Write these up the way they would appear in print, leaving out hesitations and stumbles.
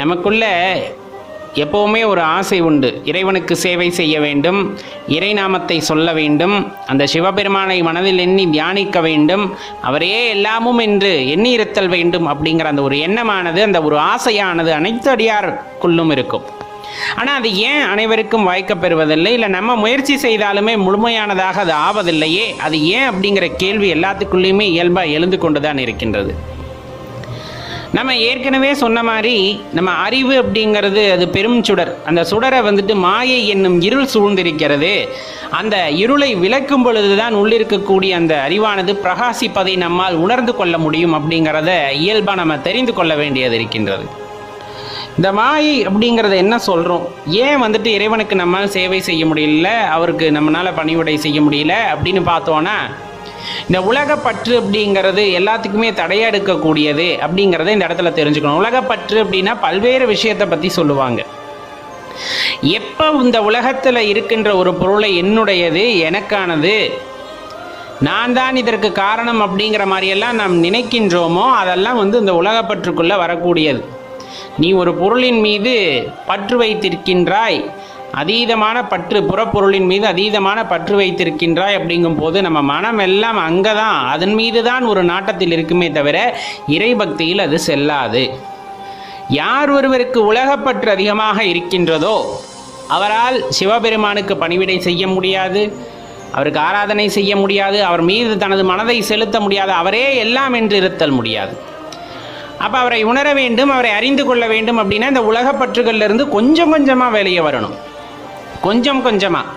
நமக்குள்ள எப்போவுமே ஒரு ஆசை உண்டு. இறைவனுக்கு சேவை செய்ய வேண்டும், இறைநாமத்தை சொல்ல வேண்டும், அந்த சிவபெருமானை மனதில் எண்ணி தியானிக்க வேண்டும், அவரே எல்லாமும் என்று எண்ணி இருத்தல் வேண்டும் அப்படிங்கிற அந்த ஒரு எண்ணமானது, அந்த ஒரு ஆசையானது அனைத்து அடியாருக்குள்ளும் இருக்கும். ஆனால் அது ஏன் அனைவருக்கும் வாய்க்கப் பெறுவதில்லை? இல்லை நம்ம முயற்சி செய்தாலுமே முழுமையானதாக அது ஆவதில்லையே, அது ஏன் அப்படிங்கிற கேள்வி எல்லாத்துக்குள்ளேயுமே இயல்பாக எழுந்து கொண்டு தான் இருக்கின்றது. நம்ம ஏற்கனவே சொன்ன மாதிரி நம்ம அறிவு அப்படிங்கிறது அது பெரும் சுடர். அந்த சுடரை மாயை என்னும் இருள் சூழ்ந்திருக்கிறது. அந்த இருளை விளக்கும் பொழுதுதான் உள்ளிருக்கக்கூடிய அந்த அறிவானது பிரகாசிப்பதை நம்மால் உணர்ந்து கொள்ள முடியும் அப்படிங்கிறத இயல்பாக நம்ம தெரிந்து கொள்ள வேண்டியது இருக்கின்றது. இந்த மாயை அப்படிங்கிறத என்ன சொல்கிறோம்? ஏன் இறைவனுக்கு நம்மால் சேவை செய்ய முடியல, அவருக்கு நம்மளால் பணிவிடை செய்ய முடியல அப்படின்னு பார்த்தோன்னா, இந்த உலகப்பற்று அப்படிங்கிறது எல்லாத்துக்குமே தடையா எடுக்கக்கூடியது அப்படிங்கிறத இந்த இடத்துல தெரிஞ்சுக்கணும். உலகப்பற்று அப்படின்னா பல்வேறு விஷயத்தை பற்றி சொல்லுவாங்க. எப்போ இந்த உலகத்தில் இருக்கின்ற ஒரு பொருளை என்னுடையது, எனக்கானது, நான் தான் இதற்கு காரணம் அப்படிங்கிற மாதிரியெல்லாம் நாம் நினைக்கின்றோமோ அதெல்லாம் இந்த உலகப்பற்றுக்குள்ளே வரக்கூடியது. நீ ஒரு பொருளின் மீது பற்று வைத்திருக்கின்றாய், அதீதமான பற்று, புறப்பொருளின் மீது அதீதமான பற்று வைத்திருக்கின்றாய் அப்படிங்கும் போது நம்ம மனம் எல்லாம் அங்கே தான், அதன் மீது தான் ஒரு நாட்டத்தில் இருக்குமே தவிர இறைபக்தியில் அது செல்லாது. யார் ஒருவருக்கு உலகப்பற்று அதிகமாக இருக்கின்றதோ அவரால் சிவபெருமானுக்கு பணிவிடை செய்ய முடியாது, அவருக்கு ஆராதனை செய்ய முடியாது, அவர் மீது தனது மனதை செலுத்த முடியாது, அவரே எல்லாம் என்று இருத்தல் முடியாது. அப்போ அவரை உணர வேண்டும், அவரை அறிந்து கொள்ள வேண்டும் அப்படின்னா இந்த உலகப்பற்றுகள்லேருந்து கொஞ்சம் கொஞ்சமாக வெளியே வரணும். கொஞ்சம் கொஞ்சமாக.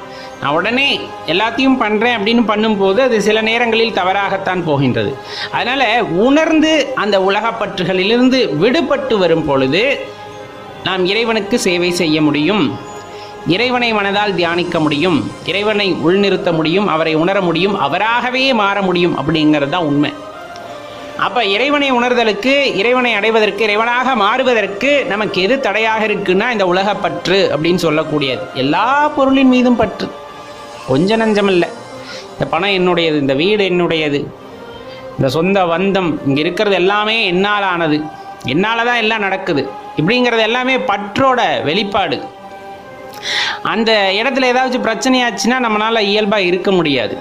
நான் உடனே எல்லாத்தையும் பண்ணுறேன் அப்படின்னு பண்ணும்போது அது சில நேரங்களில் தவறாகத்தான் போகின்றது. அதனால் உணர்ந்து அந்த உலகப்பற்றுகளிலிருந்து விடுபட்டு வரும் பொழுது நாம் இறைவனுக்கு சேவை செய்ய முடியும், இறைவனை மனதால் தியானிக்க முடியும், இறைவனை உள்நிறுத்த முடியும், அவரை உணர முடியும், அவராகவே மாற முடியும் அப்படிங்கிறது தான் உண்மை. அப்போ இறைவனை உணர்தலுக்கு, இறைவனை அடைவதற்கு, இறைவனாக மாறுவதற்கு நமக்கு எது தடையாக இருக்குன்னா இந்த உலகப்பற்று அப்படின்னு சொல்லக்கூடியது. எல்லா பொருளின் மீதும் பற்று, கொஞ்சம் நஞ்சம் இல்லை. இந்த பணம் என்னுடையது, இந்த வீடு என்னுடையது, இந்த சொந்த பந்தம், இங்கே இருக்கிறது எல்லாமே என்னால் ஆனது, என்னால் தான் எல்லாம் நடக்குது, இப்படிங்கிறது எல்லாமே பற்றோட வெளிப்பாடு. அந்த இடத்துல ஏதாச்சும் பிரச்சனையாச்சுன்னா நம்மளால் இயல்பாக இருக்க முடியாது.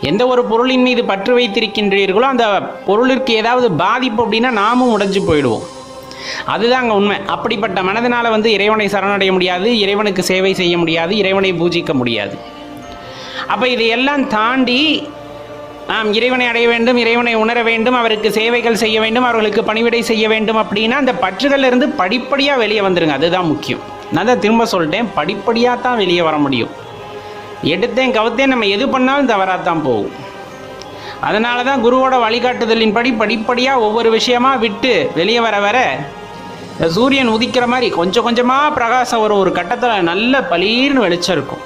எந்த ஒரு பொருளின் மீது பற்று வைத்திருக்கின்றீர்களோ அந்த பொருளிற்கு ஏதாவது பாதிப்பு அப்படின்னா நாமும் உடைஞ்சு போயிடுவோம். அதுதான் அங்கே உண்மை. அப்படிப்பட்ட மனதினால் இறைவனை சரணடைய முடியாது, இறைவனுக்கு சேவை செய்ய முடியாது, இறைவனை பூஜிக்க முடியாது. அப்போ இதையெல்லாம் தாண்டி நாம் இறைவனை அடைய வேண்டும், இறைவனை உணர வேண்டும், அவருக்கு சேவைகள் செய்ய வேண்டும், அவர்களுக்கு பணிவிடை செய்ய வேண்டும் அப்படின்னா அந்த பற்றுகளிலிருந்து படிப்படியாக வெளியே வந்துருங்க. அதுதான் முக்கியம். நான் தான் திரும்ப சொல்லிட்டேன், படிப்படியாக தான் வெளியே வர முடியும். எடுத்தேன் கவுத்தேன் நம்ம எது பண்ணாலும் தவறாகத்தான் போகும். அதனால தான் குருவோட வழிகாட்டுதலின்படி படிப்படியாக ஒவ்வொரு விஷயமாக விட்டு வெளியே வர வர சூரியன் உதிக்கிற மாதிரி கொஞ்சம் கொஞ்சமாக பிரகாசம் வரும். ஒரு கட்டத்தில் நல்ல பளீர்னு வெளிச்சம் இருக்கும்.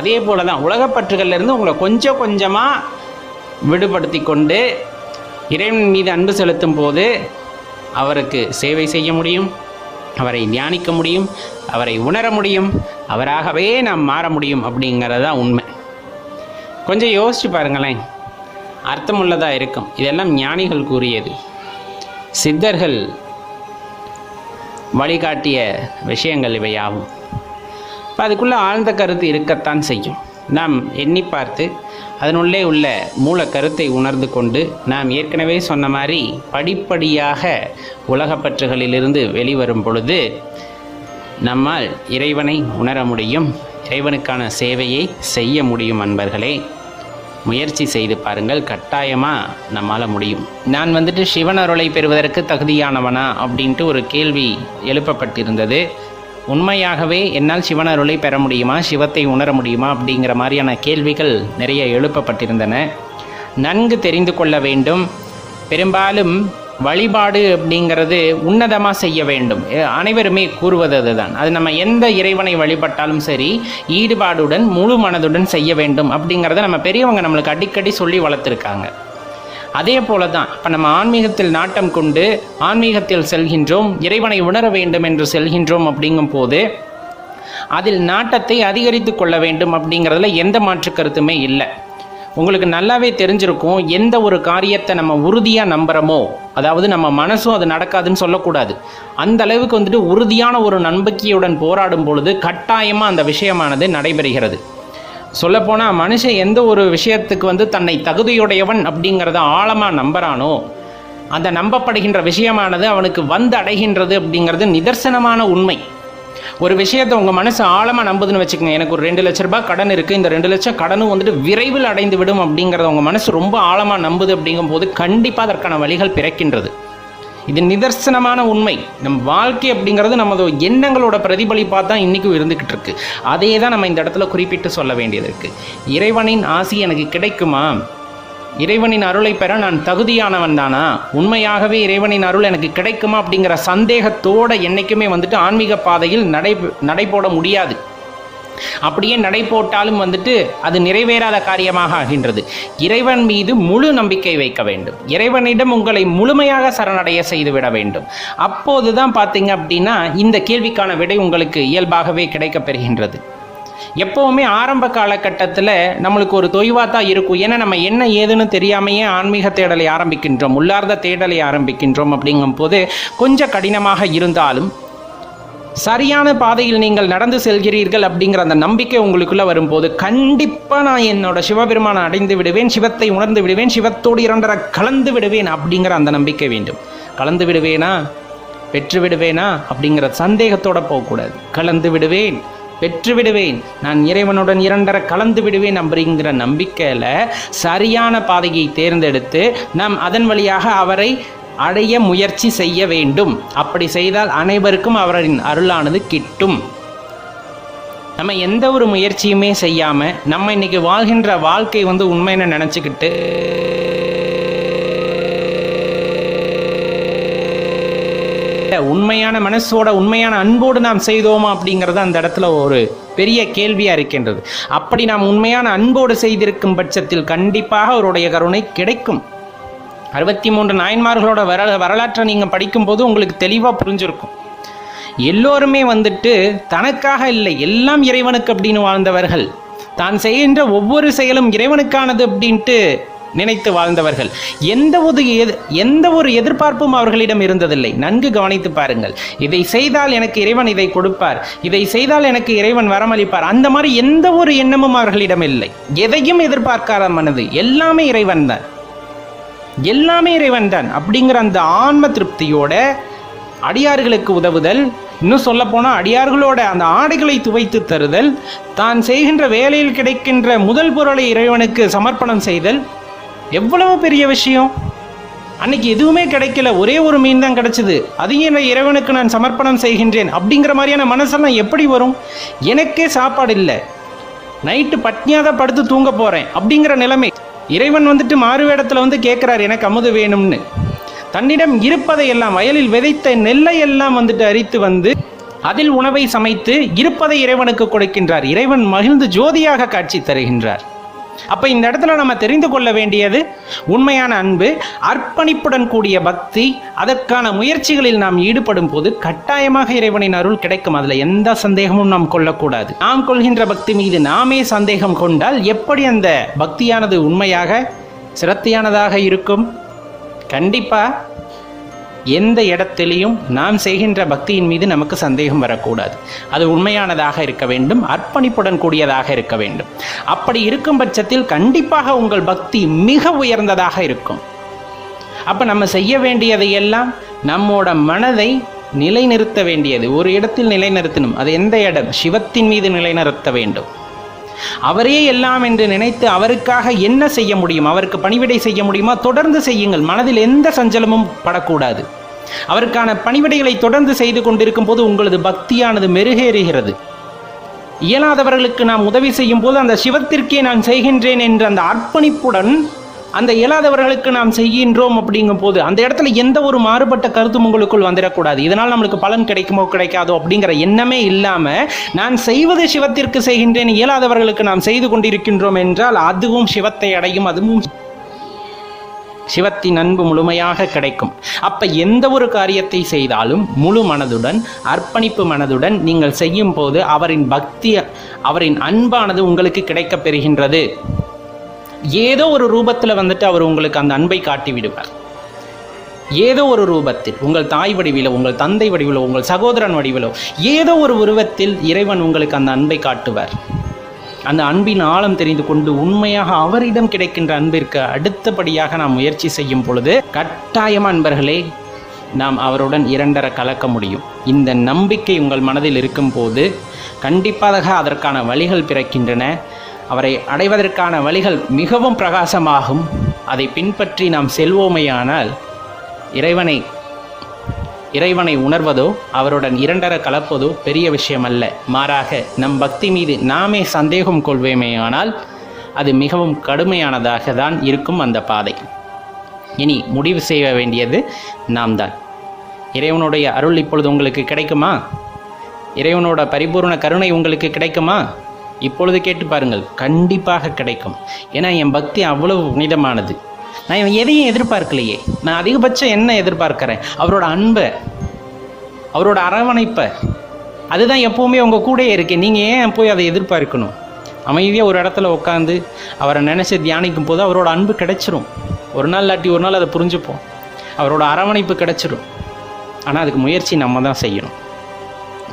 அதே போல் தான் உலகப்பற்றுகள்லேருந்து உங்களை கொஞ்சம் கொஞ்சமாக விடுபடுத்தி கொண்டு இறைவன் மீது அன்பு செலுத்தும் போது அவருக்கு சேவை செய்ய முடியும், அவரை தியானிக்க முடியும், அவரை உணர முடியும், அவராகவே நாம் மாற முடியும் அப்படிங்கிறது தான் உண்மை. கொஞ்சம் யோசிச்சு பாருங்களேன், அர்த்தமுள்ளதாக இருக்கும். இதெல்லாம் ஞானிகள் கூறியது, சித்தர்கள் வழிகாட்டிய விஷயங்கள் இவையாகும். இப்போ அதுக்குள்ளே ஆழ்ந்த கருத்து இருக்கத்தான் செய்யும். நாம் எண்ணி பார்த்து அதனுள்ளே உள்ள மூல கருத்தை உணர்ந்து கொண்டு நாம் ஏற்கனவே சொன்ன மாதிரி படிப்படியாக உலகப்பற்றுகளிலிருந்து வெளிவரும் பொழுது நம்மால் இறைவனை உணர முடியும், இறைவனுக்கான சேவையை செய்ய முடியும். அன்பர்களே, முயற்சி செய்து பாருங்கள், கட்டாயமாக நம்மால் முடியும். நான் சிவன் அருளை பெறுவதற்கு தகுதியானவனா அப்படின்ட்டு ஒரு கேள்வி எழுப்பப்பட்டிருந்தது. உண்மையாகவே என்னால் சிவன் அருளை பெற முடியுமா, சிவத்தை உணர முடியுமா அப்படிங்கிற மாதிரியான கேள்விகள் நிறைய எழுப்பப்பட்டிருந்தன. நன்கு தெரிந்து கொள்ள வேண்டும். பெரும்பாலும் வழிபாடு அப்படிங்கிறது உன்னதமாக செய்ய வேண்டும், அனைவருமே கூறுவது அதுதான். அது நம்ம எந்த இறைவனை வழிபட்டாலும் சரி ஈடுபாடுடன் முழு மனதுடன் செய்ய வேண்டும் அப்படிங்கிறத நம்ம பெரியவங்க நம்மளுக்கு அடிக்கடி சொல்லி வளர்த்துருக்காங்க. அதே போல தான் இப்போ நம்ம ஆன்மீகத்தில் நாட்டம் கொண்டு ஆன்மீகத்தில் செல்கின்றோம், இறைவனை உணர வேண்டும் என்று செல்கின்றோம் அப்படிங்கும் போது அதில் நாட்டத்தை அதிகரித்து கொள்ள வேண்டும் அப்படிங்கிறதுல எந்த மாற்று கருத்துமே இல்லை. உங்களுக்கு நல்லாவே தெரிஞ்சிருக்கும், எந்த ஒரு காரியத்தை நம்ம உறுதியாக நம்புகிறோமோ, அதாவது நம்ம மனசும் அது நடக்காதுன்னு சொல்லக்கூடாது, அந்த அளவுக்கு வந்துட்டு உறுதியான ஒரு நம்பிக்கையுடன் போராடும் பொழுது கட்டாயமாக அந்த விஷயமானது நடைபெறுகிறது. சொல்லப்போனால் மனுஷன் எந்த ஒரு விஷயத்துக்கு தன்னை தகுதியுடையவன் அப்படிங்கிறத ஆழமாக நம்புகிறானோ, அந்த நம்பப்படுகின்ற விஷயமானது அவனுக்கு அடைகின்றது அப்படிங்கிறது நிதர்சனமான உண்மை. ஒரு விஷயத்தை உங்கள் மனசு ஆழமாக நம்புதுன்னு வச்சுக்கோங்க. எனக்கு ஒரு 2 லட்ச ரூபாய் கடன் இருக்குது, இந்த 2 லட்சம் கடனும் விரைவில் அடைந்து விடும் அப்படிங்கிறத உங்கள் மனசு ரொம்ப ஆழமாக நம்புது. அப்படிங்கும் போது கண்டிப்பாக அதற்கான வழிகள் பிறக்கின்றது. இது நிதர்சனமான உண்மை. நம் வாழ்க்கை அப்படிங்கிறது நமது எண்ணங்களோட பிரதிபலிப்பாக தான் இன்றைக்கும் இருந்துக்கிட்டு இருக்கு. அதே தான் நம்ம இந்த இடத்துல குறிப்பிட்டு சொல்ல வேண்டியது இருக்குது. இறைவனின் ஆசி எனக்கு கிடைக்குமா? இறைவனின் அருளை பெற நான் தகுதியானவன் தானா? உண்மையாகவே இறைவனின் அருள் எனக்கு கிடைக்குமா அப்படிங்கிற சந்தேகத்தோடு என்றைக்குமே ஆன்மீக பாதையில் நடை போட முடியாது. அப்படியே நடை போட்டாலும் அது நிறைவேறாத காரியமாக ஆகின்றது. இறைவன் மீது முழு நம்பிக்கை வைக்க வேண்டும். இறைவனிடம் உங்களை முழுமையாக சரணடைய செய்துவிட வேண்டும். அப்போது தான் பார்த்தீங்க அப்படின்னா இந்த கேள்விக்கான விடை உங்களுக்கு இயல்பாகவே கிடைக்கப் பெறுகின்றது. எப்போவுமே ஆரம்ப காலகட்டத்தில் நம்மளுக்கு ஒரு தொய்வாக தான் இருக்கும். ஏன்னா நம்ம என்ன ஏதுன்னு தெரியாமையே ஆன்மீக தேடலை ஆரம்பிக்கின்றோம், உள்ளார்ந்த தேடலை ஆரம்பிக்கின்றோம். அப்படிங்கும் போது கொஞ்சம் கடினமாக இருந்தாலும் சரியான பாதையில் நீங்கள் நடந்து செல்கிறீர்கள் அப்படிங்கிற அந்த நம்பிக்கை உங்களுக்குள்ளே வரும்போது கண்டிப்பாக நான் என்னோட சிவபெருமானை அடைந்து விடுவேன், சிவத்தை உணர்ந்து விடுவேன், சிவத்தோடு 2 கலந்து விடுவேன் அப்படிங்கிற அந்த நம்பிக்கை வேண்டும். கலந்து விடுவேனா, பெற்று விடுவேனா அப்படிங்கிற சந்தேகத்தோடு போகக்கூடாது. கலந்து விடுவேன், பெற்று விடுவேன், நான் இறைவனுடன் 2 கலந்து விடுவேன் அப்படிங்கிற நம்பிக்கையில் சரியான பாதையை தேர்ந்தெடுத்து நாம் அதன் வழியாக அவரை அடைய முயற்சி செய்ய வேண்டும். அப்படி செய்தால் அனைவருக்கும் அவரின் அருளானது கிட்டும். நம்ம எந்த ஒரு முயற்சியுமே செய்யாமல் நம்ம இன்னைக்கு வாழ்கின்ற வாழ்க்கை உண்மைன்னு நினச்சிக்கிட்டு உண்மையான மனசோட உண்மையான அன்போடு நாம் செய்தோமா அப்படிங்கிறது அந்த இடத்துல ஒரு பெரிய கேள்வியாக இருக்கின்றது. அப்படி நாம் உண்மையான அன்போடு செய்திருக்கும் பட்சத்தில் கண்டிப்பாக அவருடைய கருணை கிடைக்கும். 63 நாயன்மார்களோட வரலாற்றை நீங்கள் படிக்கும்போது உங்களுக்கு தெளிவாக புரிஞ்சிருக்கும். எல்லோருமே தனக்காக இல்லை, எல்லாம் இறைவனுக்கு அப்படின்னு வாழ்ந்தவர்கள். தான் செய்கின்ற ஒவ்வொரு செயலும் இறைவனுக்கானது அப்படின்ட்டு நினைத்து வாழ்ந்தவர்கள். எந்த ஒரு எதிர்பார்ப்பும் அவர்களிடம் இருந்ததில்லை. நன்கு கவனித்து பாருங்கள். இதை செய்தால் எனக்கு இறைவன் இதை கொடுப்பார், இதை செய்தால் எனக்கு இறைவன் வரமளிப்பார், அந்த மாதிரி எந்த ஒரு எண்ணமும் அவர்களிடம் இல்லை. எதையும் எதிர்பார்க்காத மனது. எல்லாமே இறைவன் தான், எல்லாமே இறைவன் தான் அப்படிங்கிற அந்த ஆன்ம திருப்தியோட அடியார்களுக்கு உதவுதல், இன்னும் சொல்ல போனால் அடியார்களோட அந்த ஆடைகளை துவைத்து தருதல், தான் செய்கின்ற வேலையில் கிடைக்கின்ற முதல் பொருளை இறைவனுக்கு சமர்ப்பணம் செய்தல் எவ்வளவு பெரிய விஷயம். அன்னைக்கு எதுவுமே கிடைக்கல, ஒரே ஒரு மீன் தான் கிடைச்சது, அதையும் இறைவனுக்கு நான் சமர்ப்பணம் செய்கின்றேன் அப்படிங்கிற மாதிரியான மனசெல்லாம் எப்படி வரும்? எனக்கே சாப்பாடு இல்லை, நைட்டு பட்னியாக தான் படுத்து தூங்க போகிறேன் அப்படிங்கிற நிலைமை. இறைவன் மாறுவேடத்தில் கேட்குறாரு எனக்கு அமுது வேணும்னு. தன்னிடம் இருப்பதை எல்லாம், வயலில் விதைத்த நெல்லை எல்லாம் அரித்து அதில் உணவை சமைத்து இருப்பதை இறைவனுக்கு கொடுக்கின்றார். இறைவன் மகிழ்ந்து ஜோதியாக காட்சி தருகின்றார். அப்போ இந்த இடத்துல நம்ம தெரிந்து கொள்ள வேண்டியது உண்மையான அன்பு, அர்ப்பணிப்புடன் கூடிய பக்தி. அதற்கான முயற்சிகளில் நாம் ஈடுபடும் போது கட்டாயமாக இறைவனின் அருள் கிடைக்கும். அதில் எந்த சந்தேகமும் நாம் கொள்ளக்கூடாது. நாம் கொள்கின்ற பக்தி மீது நாமே சந்தேகம் கொண்டால் எப்படி அந்த பக்தியானது உண்மையாக சிரத்தையானதாக இருக்கும்? கண்டிப்பாக எந்த இடத்திலையும் நாம் செய்கின்ற பக்தியின் மீது நமக்கு சந்தேகம் வரக்கூடாது. அது உண்மையானதாக இருக்க வேண்டும், அர்ப்பணிப்புடன் கூடியதாக இருக்க வேண்டும். அப்படி இருக்கும் பட்சத்தில் கண்டிப்பாக உங்கள் பக்தி மிக உயர்ந்ததாக இருக்கும். அப்போ நம்ம செய்ய வேண்டியதையெல்லாம் நம்மோட மனதை நிலைநிறுத்த வேண்டியது ஒரு இடத்தில் நிலைநிறுத்தணும். அது எந்த இடம்? சிவத்தின் மீது நிலைநிறுத்த வேண்டும். அவரே எல்லாம் என்று நினைத்து அவருக்காக என்ன செய்ய முடியும், அவருக்கு பணிவிடை செய்ய முடியுமா? தொடர்ந்து செய்யுங்கள். மனதில் எந்த சஞ்சலமும் படக்கூடாது. அவருக்கான பணிவிடைகளை தொடர்ந்து செய்து கொண்டிருக்கும் போது உங்களது பக்தியானது மெருகேறுகிறது. இயலாதவர்களுக்கு நாம் உதவி செய்யும் போது அந்த சிவத்திற்கே நான் செய்கின்றேன் என்ற அந்த அர்ப்பணிப்புடன் அந்த இயலாதவர்களுக்கு நாம் செய்கின்றோம் அப்படிங்கும் போது அந்த இடத்துல எந்த ஒரு மாறுபட்ட கருத்தும் உங்களுக்குள் வந்துடக்கூடாது. இதனால் நம்மளுக்கு பலன் கிடைக்குமோ கிடைக்காதோ அப்படிங்கிற எண்ணமே இல்லாமல் நான் செய்வது சிவத்திற்கு செய்கின்றேன், இயலாதவர்களுக்கு நாம் செய்து கொண்டிருக்கின்றோம் என்றால் அதுவும் சிவத்தை அடையும், அதுவும் சிவத்தின் அன்பு முழுமையாக கிடைக்கும். அப்ப எந்த ஒரு காரியத்தை செய்தாலும் முழு மனதுடன் அர்ப்பணிப்பு மனதுடன் நீங்கள் செய்யும் போது அவரின் பக்தி, அவரின் அன்பானது உங்களுக்கு கிடைக்கப் பெறுகின்றது. ஏதோ ஒரு ரூபத்தில் வந்துட்டு அவர் உங்களுக்கு அந்த அன்பை காட்டி விடுவார். ஏதோ ஒரு ரூபத்தில், உங்கள் தாய் வடிவிலோ, உங்கள் தந்தை வடிவிலோ, உங்கள் சகோதரன் வடிவிலோ, ஏதோ ஒரு உருவத்தில் இறைவன் உங்களுக்கு அந்த அன்பை காட்டுவார். அந்த அன்பின் ஆழம் தெரிந்து கொண்டு உண்மையாக அவரிடம் கிடைக்கின்ற அன்பிற்கு அடுத்தபடியாக நாம் முயற்சி செய்யும் பொழுது கட்டாயமாக அன்பர்களே நாம் அவருடன் இரண்டர கலக்க முடியும். இந்த நம்பிக்கை உங்கள் மனதில் இருக்கும்போது கண்டிப்பாக அதற்கான வழிகள் பிறக்கின்றன. அவரை அடைவதற்கான வழிகள் மிகவும் பிரகாசமாகும். அதை பின்பற்றி நாம் செல்வோமையானால் இறைவனை உணர்வதோ அவருடன் இரண்டர கலப்பதோ பெரிய விஷயம் அல்ல. மாறாக நம் பக்தி மீது நாமே சந்தேகம் கொள்வேமேயானால் அது மிகவும் கடுமையானதாக தான் இருக்கும் அந்த பாதை. இனி முடிவு செய்ய வேண்டியது நாம் தான். இறைவனுடைய அருள் இப்பொழுது உங்களுக்கு கிடைக்குமா? இறைவனோட பரிபூர்ண கருணை உங்களுக்கு கிடைக்குமா? இப்பொழுது கேட்டு பாருங்கள், கண்டிப்பாக கிடைக்கும். ஏன்னா என் பக்தி அவ்வளவு புனிதமானது. நான் எதையும் எதிர்பார்க்கலையே. நான் அதிகபட்சம் என்ன எதிர்பார்க்கிறேன்? அவரோட அன்பை, அவரோட அரவணைப்பை. அதுதான் எப்போவுமே உங்கள் கூட இருக்கேன். நீங்கள் ஏன் போய் அதை எதிர்பார்க்கணும்? அமைதியாக ஒரு இடத்துல உட்காந்து அவரை நினச்சி தியானிக்கும் போது அவரோட அன்பு கிடைச்சிரும். ஒரு நாள் இல்லாட்டி ஒரு நாள் அதை புரிஞ்சுப்போம். அவரோட அரவணைப்பு கிடைச்சிரும். ஆனால் அதுக்கு முயற்சி நம்ம தான் செய்யணும்.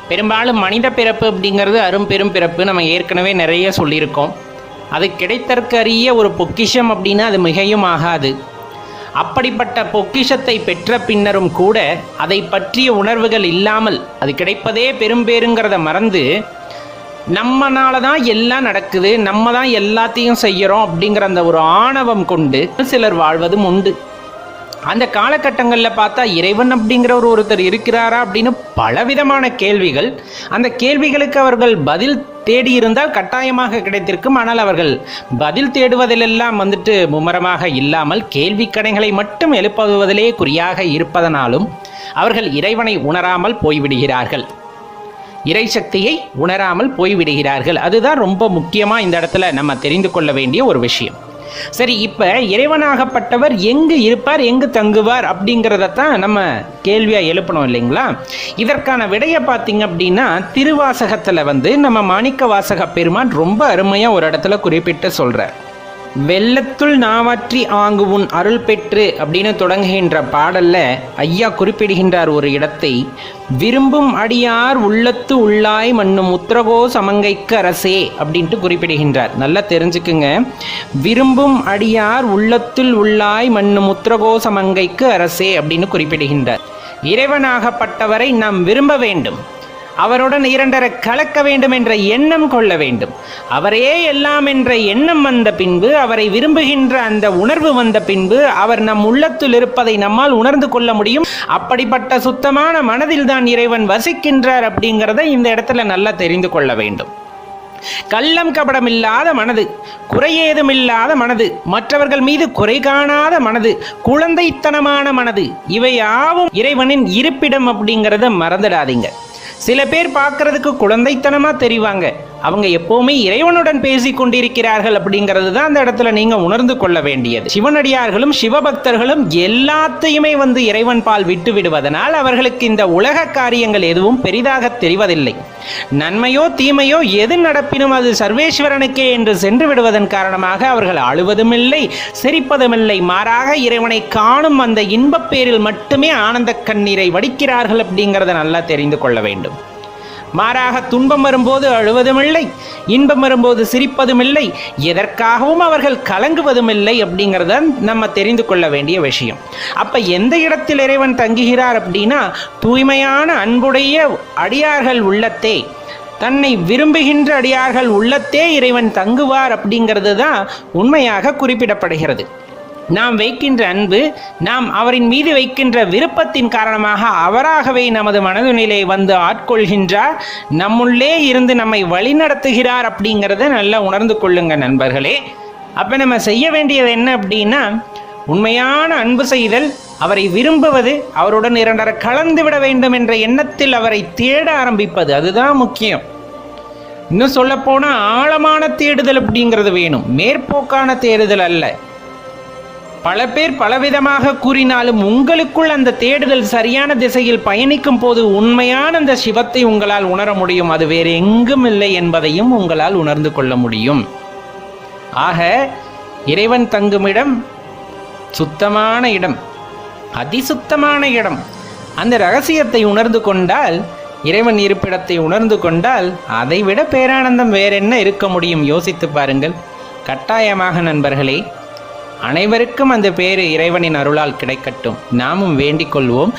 பெரும்பாலும் மனித பிறப்பு அப்படிங்கிறது அரும்பெரும் பிறப்பு. நம்ம ஏற்கனவே நிறைய சொல்லியிருக்கோம். அது கிடைத்தற்கரிய ஒரு பொக்கிஷம் அப்படின்னா அது மிகையும் ஆகாது. அப்படிப்பட்ட பொக்கிஷத்தை பெற்ற பின்னரும் கூட அதை பற்றிய உணர்வுகள் இல்லாமல் அது கிடைப்பதே பெரும்பேருங்கிறத மறந்து நம்மனால தான் எல்லாம் நடக்குது, நம்ம தான் எல்லாத்தையும் செய்கிறோம் அப்படிங்கிற அந்த ஒரு ஆணவம் கொண்டு சிலர் வாழ்வதும் உண்டு. அந்த காலகட்டங்களில் பார்த்தா இறைவன் அப்படிங்கிற ஒருத்தர் இருக்கிறாரா அப்படின்னு பலவிதமான கேள்விகள். அந்த கேள்விகளுக்கு அவர்கள் பதில் தேடி இருந்தால் கட்டாயமாக கிடைத்திருக்கும். ஆனால் அவர்கள் பதில் தேடுவதிலெல்லாம் மும்முரமாக இல்லாமல் கேள்வி கணைகளை மட்டும் எழுப்புவதிலே குறியாக இருப்பதனாலும் அவர்கள் இறைவனை உணராமல் போய்விடுகிறார்கள், இறை சக்தியை உணராமல் போய்விடுகிறார்கள். அதுதான் ரொம்ப முக்கியமாக இந்த இடத்துல நம்ம தெரிந்து கொள்ள வேண்டிய ஒரு விஷயம். சரி, இப்போ இறைவனாகப்பட்டவர் எங்கு இருப்பார், எங்கு தங்குவார் அப்படிங்கிறதான் நம்ம கேள்வியாக எழுப்பணும் இல்லைங்களா? இதற்கான விடையை பார்த்தீங்க அப்படின்னா திருவாசகத்தில் நம்ம மாணிக்க வாசக பெருமான் ரொம்ப அருமையாக ஒரு இடத்துல குறிப்பிட்டு சொல்கிறார். வெள்ளத்துள் நாவற்றி ஆங்கு உன் அருள் பெற்று அப்படின்னு தொடங்குகின்ற பாடல்ல ஐயா குறிப்பிடுகின்றார் ஒரு இடத்தை. விரும்பும் அடியார் உள்ளத்து உள்ளாய் மண்ணும் உத்தரகோ சமங்கைக்கு அரசே அப்படின்ட்டு குறிப்பிடுகின்றார். நல்லா தெரிஞ்சுக்குங்க. விரும்பும் அடியார் உள்ளத்துள் உள்ளாய் மண்ணும் உத்தரகோ சமங்கைக்கு அரசே அப்படின்னு குறிப்பிடுகின்றார். இறைவனாகப்பட்டவரை நாம் விரும்ப வேண்டும், அவருடன் இரண்டர கலக்க வேண்டும் என்ற எண்ணம் கொள்ள வேண்டும். அவரே எல்லாம் என்ற எண்ணம் வந்த பின்பு, அவரை விரும்புகின்ற அந்த உணர்வு வந்த பின்பு அவர் நம் உள்ளத்தில் இருப்பதை நம்மால் உணர்ந்து கொள்ள முடியும். அப்படிப்பட்ட சுத்தமான மனதில் தான் இறைவன் வசிக்கின்றார் அப்படிங்கிறத இந்த இடத்துல நல்லா தெரிந்து கொள்ள வேண்டும். கள்ளம் கபடமில்லாத மனது, குறையேதுமில்லாத மனது, மற்றவர்கள் மீது குறை காணாத மனது, குழந்தைத்தனமான மனது, இவையாவும் இறைவனின் இருப்பிடம் அப்படிங்கிறத மறந்துடாதீங்க. சில பேர் பார்க்கறதுக்கு குழந்தைத்தனமாக தெரிவாங்க, அவங்க எப்போவுமே இறைவனுடன் பேசி கொண்டிருக்கிறார்கள் அப்படிங்கிறது தான் அந்த இடத்துல நீங்கள் உணர்ந்து கொள்ள வேண்டியது. சிவனடியார்களும் சிவபக்தர்களும் எல்லாத்தையுமே இறைவன் பால் விட்டு விடுவதனால் அவர்களுக்கு இந்த உலக காரியங்கள் எதுவும் பெரிதாக தெரிவதில்லை. நன்மையோ தீமையோ எது நடப்பினும் அது சர்வேஸ்வரனுக்கே என்று சென்று விடுவதன் காரணமாக அவர்கள் அழுவதும் இல்லை, சிரிப்பதுமில்லை. மாறாக இறைவனை காணும் அந்த இன்பப் பேரில் மட்டுமே ஆனந்த கண்ணீரை வடிக்கிறார்கள் அப்படிங்கிறத நல்லா தெரிந்து கொள்ள வேண்டும். மாறாக துன்பம் வரும்போது அழுவதுமில்லை, இன்பம் வரும்போது சிரிப்பதுமில்லை, எதற்காகவும் அவர்கள் கலங்குவதுமில்லை அப்படிங்கிறத நம்ம தெரிந்து கொள்ள வேண்டிய விஷயம். அப்போ எந்த இடத்தில் இறைவன் தங்குகிறார் அப்படின்னா தூய்மையான அன்புடைய அடியார்கள் உள்ளத்தே, தன்னை விரும்புகின்ற அடியார்கள் உள்ளத்தே இறைவன் தங்குவார் அப்படிங்கிறது தான் உண்மையாக குறிப்பிடப்படுகிறது. நாம் வைக்கின்ற அன்பு, நாம் அவரின் மீது வைக்கின்ற விருப்பத்தின் காரணமாக அவராகவே நமது மனதுநிலை ஆட்கொள்கின்றார், நம்முள்ளே இருந்து நம்மை வழிநடத்துகிறார் அப்படிங்கிறத நல்லா உணர்ந்து கொள்ளுங்க நண்பர்களே. அப்போ நம்ம செய்ய வேண்டியது என்ன அப்படின்னா உண்மையான அன்பு செய்தல், அவரை விரும்புவது, அவருடன் இரண்டரை கலந்து விட வேண்டும் என்ற எண்ணத்தில் அவரை தேட ஆரம்பிப்பது, அதுதான் முக்கியம். இன்னும் சொல்ல போனால் ஆழமான தேடுதல் அப்படிங்கிறது வேணும், மேற்போக்கான தேடுதல் அல்ல. பல பேர் பலவிதமாக கூறினாலும் உங்களுக்குள் அந்த தேடுதல் சரியான திசையில் பயணிக்கும் போது உண்மையான அந்த சிவத்தை உங்களால் உணர முடியும். அது வேறு எங்கும் இல்லை என்பதையும் உங்களால் உணர்ந்து கொள்ள முடியும். ஆக இறைவன் தங்குமிடம் சுத்தமான இடம், அதிசுத்தமான இடம். அந்த ரகசியத்தை உணர்ந்து கொண்டால், இறைவன் இருப்பிடத்தை உணர்ந்து கொண்டால், அதைவிட பேரானந்தம் வேறென்ன இருக்க முடியும்? யோசித்து பாருங்கள். கட்டாயமாக நண்பர்களே, அனைவருக்கும் அந்த பேரு இறைவனின் அருளால் கிடைக்கட்டும். நாமும் வேண்டிக் கொள்வோம்.